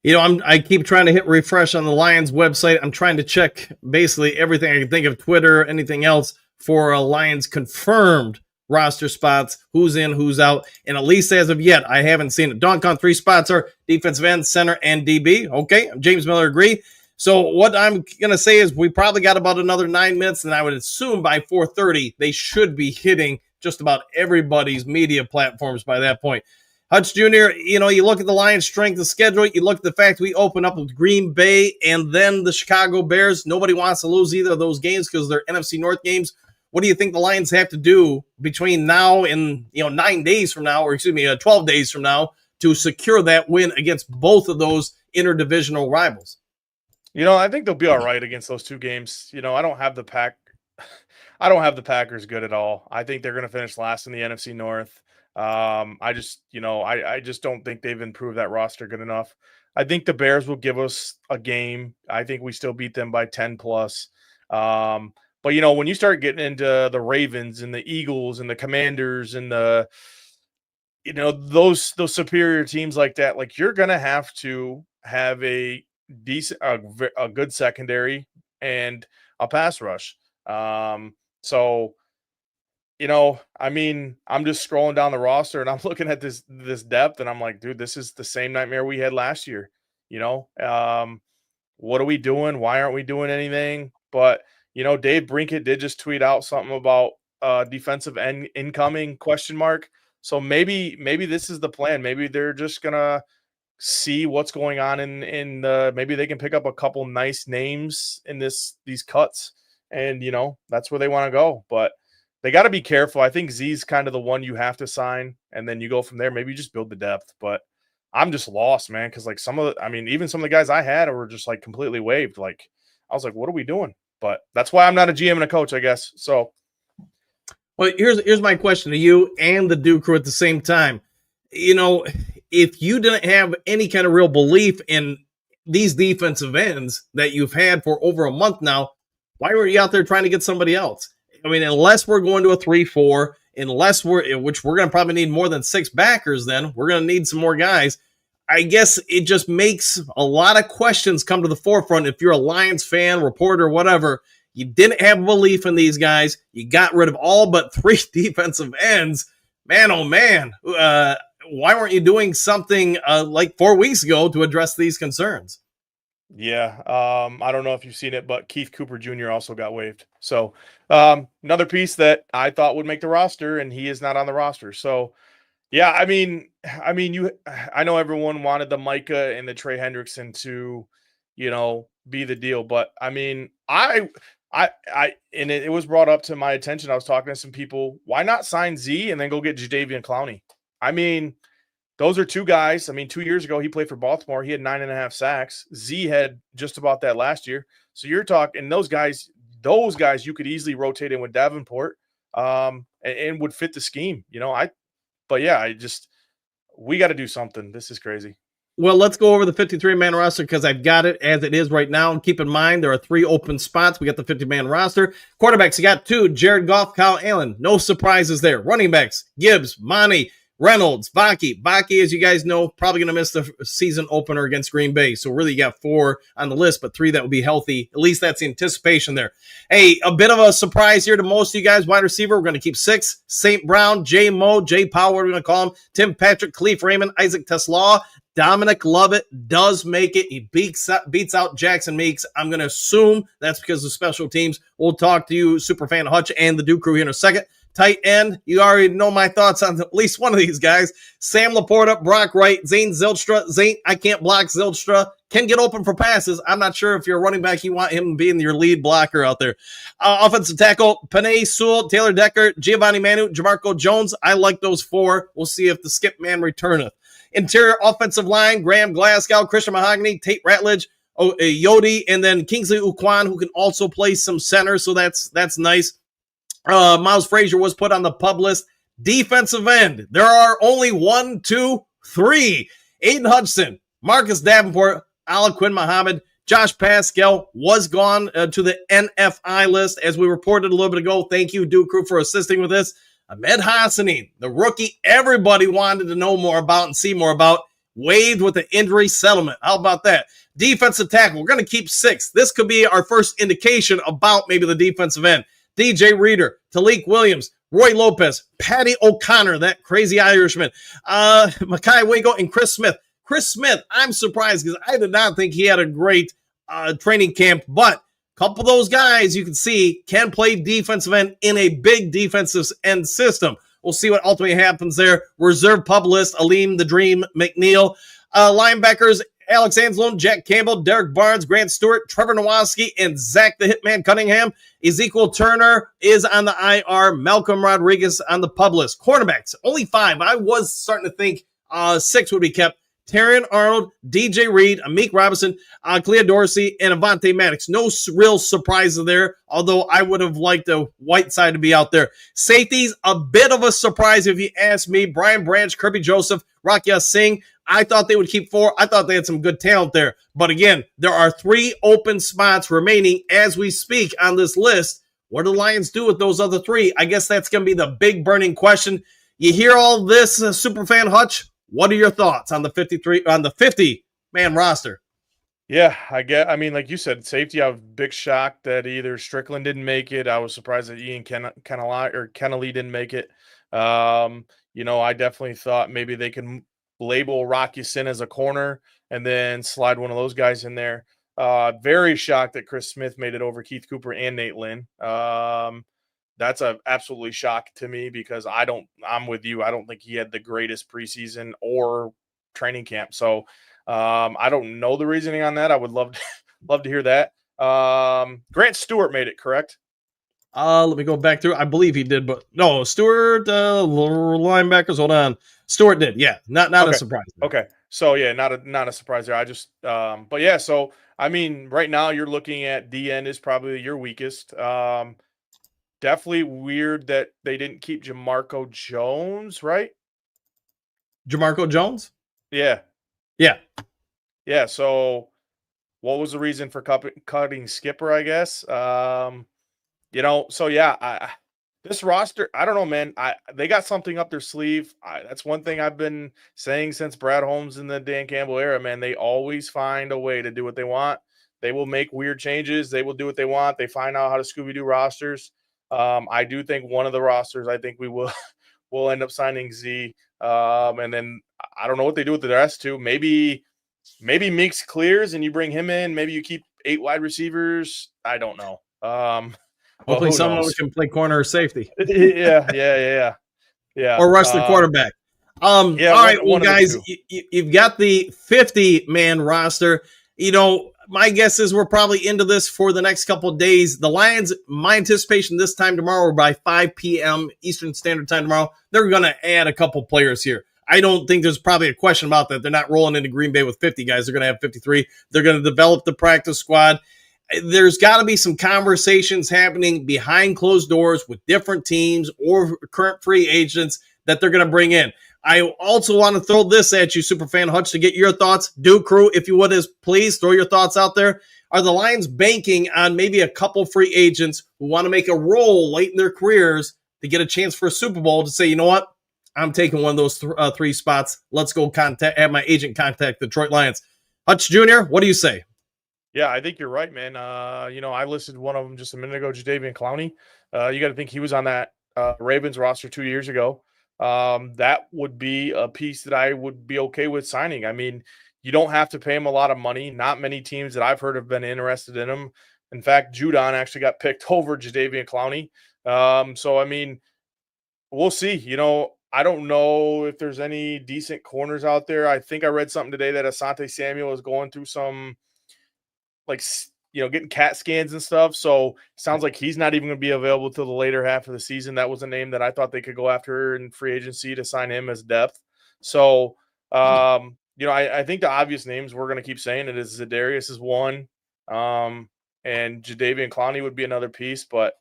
You know, I keep trying to hit refresh on the Lions website. I'm trying to check basically everything I can think of, Twitter, anything else, for a Lions confirmed roster spots, who's in, who's out. And at least as of yet, I haven't seen it. Doncon 3 spots are defensive end, center, and DB. Okay, James Miller agree. So what I'm going to say is we probably got about another 9 minutes, and I would assume by 4:30 they should be hitting just about everybody's media platforms by that point. Hutch Jr., you know, you look at the Lions' strength of schedule, you look at the fact we open up with Green Bay and then the Chicago Bears. Nobody wants to lose either of those games because they're NFC North games. What do you think the Lions have to do between now and, 9 days from now, or 12 days from now, to secure that win against both of those interdivisional rivals? I think they'll be all right against those 2 games. I don't have the Packers good at all. I think they're going to finish last in the NFC North. I just don't think they've improved that roster good enough. I think the Bears will give us a game. I think we still beat them by 10 plus. But when you start getting into the Ravens and the Eagles and the Commanders and the, those superior teams like that, like, you're going to have a decent, a good secondary and a pass rush. So, I'm just scrolling down the roster and I'm looking at this depth and I'm like, dude, this is the same nightmare we had last year. What are we doing? Why aren't we doing anything? But, Dave Brinkett did just tweet out something about defensive end incoming ? So maybe this is the plan. Maybe they're just going to see what's going on in maybe they can pick up a couple nice names in these cuts. And, that's where they want to go. But they got to be careful. I think Z's kind of the one you have to sign, and then you go from there. Maybe you just build the depth. But I'm just lost, man, because, like, even some of the guys I had were just, like, completely waived. Like, I was like, what are we doing? But that's why I'm not a GM and a coach, I guess. So, well, here's my question to you and the Duke crew at the same time. If you didn't have any kind of real belief in these defensive ends that you've had for over a month now, why were you out there trying to get somebody else? I mean, unless we're going to a 3-4, which we're going to probably need more than 6 backers, then we're going to need some more guys. I guess it just makes a lot of questions come to the forefront. If you're a Lions fan, reporter, whatever, you didn't have belief in these guys. You got rid of all but 3 defensive ends. Man, oh man. Why weren't you doing something like 4 weeks ago to address these concerns? Yeah, I don't know if you've seen it, but Keith Cooper Jr. also got waived. So another piece that I thought would make the roster, and he is not on the roster. So, yeah, I know everyone wanted the Micah and the Trey Hendrickson to, be the deal, but it was brought up to my attention. I was talking to some people. Why not sign Z and then go get Jadeveon Clowney? Those are 2 guys. 2 years ago, he played for Baltimore. He had 9.5 sacks. Z had just about that last year. So you're talking those guys you could easily rotate in with Davenport and would fit the scheme, we got to do something. This is crazy. Well, let's go over the 53-man roster because I've got it as it is right now. And keep in mind, there are 3 open spots. We got the 50-man roster. Quarterbacks, you got 2, Jared Goff, Kyle Allen. No surprises there. Running backs, Gibbs, Monty, Reynolds, Baki. Baki, as you guys know, probably going to miss the season opener against Green Bay. So really you got 4 on the list, but 3 that will be healthy. At least that's the anticipation there. Hey, a bit of a surprise here to most of you guys. Wide receiver, we're going to keep 6. St. Brown, J. Mo, J. Powell, what are we going to call him? Tim Patrick, Khalif Raymond, Isaac Teslaw. Dominic Lovett does make it. He beats out Jackson Meeks. I'm going to assume that's because of special teams. We'll talk to you, Superfan Hutch, and the Duke crew here in a second. Tight end, you already know my thoughts on at least one of these guys. Sam Laporta, Brock Wright, Zane Zylstra. Zane, I can't block Zylstra. Can get open for passes. I'm not sure if you're a running back, you want him being your lead blocker out there. Offensive tackle, Panay Sewell, Taylor Decker, Giovanni Manu, Jamarco Jones. I like those 4. We'll see if the skip man returneth. Interior offensive line, Graham Glasgow, Christian Mahogany, Tate Ratledge, Yodi, and then Kingsley Ukwan, who can also play some center, so that's nice. Miles Frazier was put on the pub list. Defensive end, there are only 1, 2, 3. Aiden Hudson, Marcus Davenport, Alaquin Muhammad, Josh Pascal was gone to the NFI list, as we reported a little bit ago. Thank you, Duke crew, for assisting with this. Ahmed Hassanin, the rookie everybody wanted to know more about and see more about, waived with an injury settlement. How about that? Defensive tackle, we're going to keep 6. This could be our first indication about maybe the defensive end. DJ Reader, Talik Williams, Roy Lopez, Patty O'Connor, that crazy Irishman, Makai Wago, and Chris Smith. Chris Smith, I'm surprised because I did not think he had a great training camp, but a couple of those guys you can see can play defensive end in a big defensive end system. We'll see what ultimately happens there. Reserve pub list, Aleem the Dream McNeil. Linebackers, Alex Anzalone, Jack Campbell, Derek Barnes, Grant Stewart, Trevor Nowaski, and Zach the Hitman Cunningham. Ezekiel Turner is on the IR. Malcolm Rodriguez on the pub list. Cornerbacks, only 5. I was starting to think 6 would be kept. Terrion Arnold, DJ Reed, Amik Robinson, Clea Dorsey, and Avante Maddox. No real surprises there, although I would have liked the Whiteside to be out there. Safeties, a bit of a surprise if you ask me. Brian Branch, Kirby Joseph, Rakia Singh. I thought they would keep 4. I thought they had some good talent there. But again, there are 3 open spots remaining as we speak on this list. What do the Lions do with those other 3? I guess that's going to be the big burning question. You hear all this, Superfan Hutch? What are your thoughts on the 50-man roster? Yeah, I mean, like you said, safety, I was big shocked that either Strickland didn't make it. I was surprised that Ian Kennelly didn't make it. I definitely thought maybe they can label Rocky Sin as a corner and then slide one of those guys in there. Very shocked that Chris Smith made it over Keith Cooper and Nate Lynn. That's a absolutely shock to me because I'm with you. I don't think he had the greatest preseason or training camp. So I don't know the reasoning on that. I would love to hear that. Grant Stewart made it, correct? Let me go back through. I believe he did, but no, Stewart, linebackers. Hold on. Stewart did. Yeah. Not okay. A surprise. Okay. So yeah, not a surprise there. I just, but yeah, so, I mean, right now you're looking at DN is probably your weakest. Definitely weird that they didn't keep Jamarco Jones, right? Jamarco Jones? Yeah. Yeah. Yeah. So what was the reason for cutting Skipper, I guess? So yeah, this roster, I don't know, man. They got something up their sleeve. That's one thing I've been saying since Brad Holmes in the Dan Campbell era, man. They always find a way to do what they want. They will make weird changes. They will do what they want. They find out how to Scooby-Doo rosters. I do think one of the rosters, I think we will end up signing Z. And then I don't know what they do with the rest too. Maybe Meeks clears and you bring him in. Maybe you keep 8 wide receivers. I don't know. Hopefully someone can play corner or safety. Yeah. Or rush the quarterback. All right, well, guys, you've got the 50-man roster. My guess is we're probably into this for the next couple of days. The Lions, my anticipation this time tomorrow, or by 5 p.m. Eastern Standard Time tomorrow, they're going to add a couple players here. I don't think there's probably a question about that. They're not rolling into Green Bay with 50 guys. They're going to have 53. They're going to develop the practice squad. There's got to be some conversations happening behind closed doors with different teams or current free agents that they're going to bring in. I also want to throw this at you, Superfan Hutch, to get your thoughts. Duke crew, if you would, please throw your thoughts out there. Are the Lions banking on maybe a couple free agents who want to make a roll late in their careers to get a chance for a Super Bowl to say, you know what? I'm taking one of those three spots. Let's go have my agent contact the Detroit Lions. Hutch Jr., what do you say? Yeah, I think you're right, man. I listed one of them just a minute ago, Jadeveon Clowney. You got to think he was on that Ravens roster 2 years ago. That would be a piece that I would be okay with signing. I mean, you don't have to pay him a lot of money. Not many teams that I've heard have been interested in him. In fact, Judon actually got picked over Jadeveon Clowney. So, I mean, we'll see. I don't know if there's any decent corners out there. I think I read something today that Asante Samuel is going through some, getting CAT scans and stuff. So sounds like he's not even going to be available till the later half of the season. That was a name that I thought they could go after in free agency to sign him as depth. So, I think the obvious names we're going to keep saying it is Za'Darius is one, and Jadeveon Clowney would be another piece. But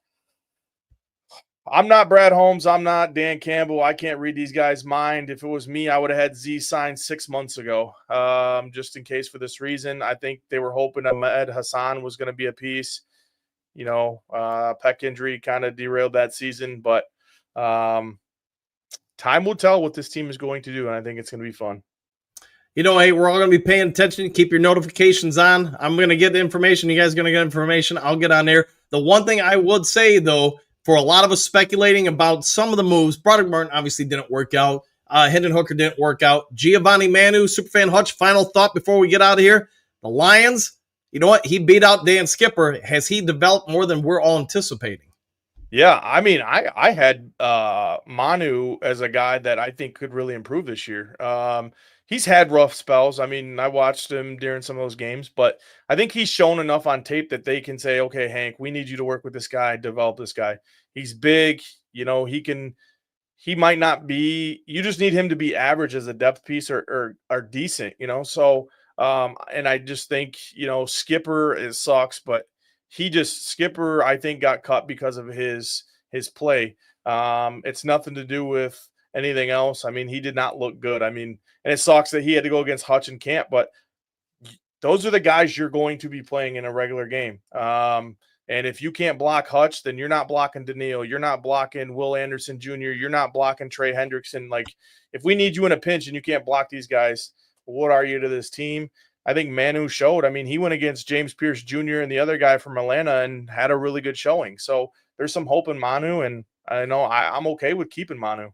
I'm not Brad Holmes. I'm not Dan Campbell. I can't read these guys' mind. If it was me, I would have had Z signed 6 months ago, just in case for this reason. I think they were hoping Ahmed Hassan was going to be a piece. Pec injury kind of derailed that season. But time will tell what this team is going to do, and I think it's going to be fun. Hey, we're all going to be paying attention. Keep your notifications on. I'm going to get the information. You guys are going to get information. I'll get on there. The one thing I would say, though, for a lot of us speculating about some of the moves, Broderick Martin obviously didn't work out. Hendon Hooker didn't work out. Giovanni Manu, Superfan Hutch, final thought before we get out of here. The Lions, you know what? He beat out Dan Skipper. Has he developed more than we're all anticipating? Yeah, I mean, I had Manu as a guy that I think could really improve this year. He's had rough spells. I mean, I watched him during some of those games, but I think he's shown enough on tape that they can say, okay, Hank, we need you to work with this guy, develop this guy. He's big, he might not be, you just need him to be average as a depth piece or decent, So, and I just think, Skipper, it sucks, but Skipper, I think, got cut because of his play. It's nothing to do with anything else. I mean, he did not look good. I mean, and it sucks that he had to go against Hutch and Camp, but those are the guys you're going to be playing in a regular game. And if you can't block Hutch, then you're not blocking Daniil. You're not blocking Will Anderson Jr. You're not blocking Trey Hendrickson. Like, if we need you in a pinch and you can't block these guys, what are you to this team? I think Manu showed. I mean, he went against James Pierce Jr. and the other guy from Atlanta and had a really good showing. So there's some hope in Manu, and I know I'm okay with keeping Manu.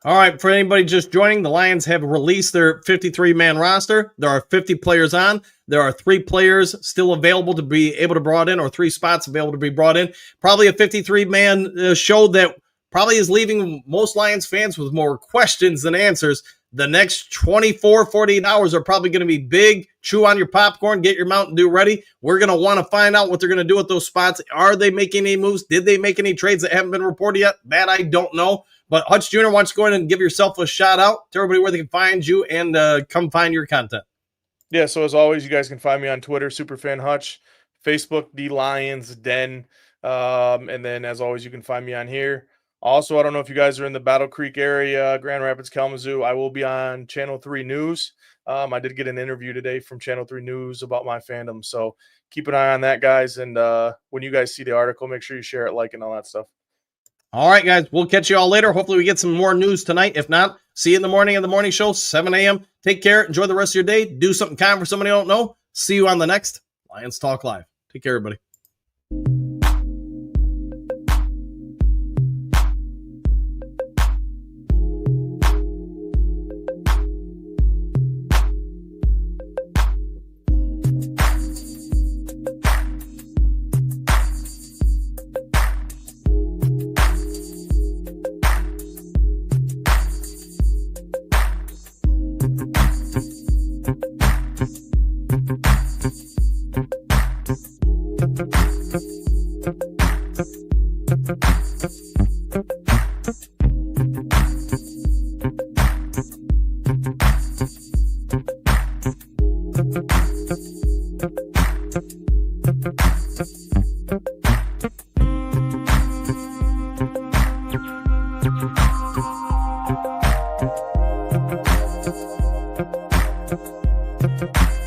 All right, for anybody just joining, the Lions have released their 53-man roster. There are 50 players on. There are 3 players still available to be able to brought in, or 3 spots available to be brought in. Probably a 53-man show that probably is leaving most Lions fans with more questions than answers. The next 24, 48 hours are probably going to be big. Chew on your popcorn, get your Mountain Dew ready. We're going to want to find out what they're going to do with those spots. Are they making any moves? Did they make any trades that haven't been reported yet? That I don't know. But Hutch Jr., why don't you go ahead and give yourself a shout out to everybody where they can find you and come find your content. Yeah, so as always, you guys can find me on Twitter, Superfan Hutch, Facebook, The Lions Den. And then, as always, you can find me on here. Also, I don't know if you guys are in the Battle Creek area, Grand Rapids, Kalamazoo. I will be on Channel 3 News. I did get an interview today from Channel 3 News about my fandom. So keep an eye on that, guys. And when you guys see the article, make sure you share it, like, and all that stuff. All right, guys, we'll catch you all later. Hopefully we get some more news tonight. If not, see you in the morning of the morning show, 7 a.m. Take care. Enjoy the rest of your day. Do something kind for somebody you don't know. See you on the next Lions Talk Live. Take care, everybody. Thank you.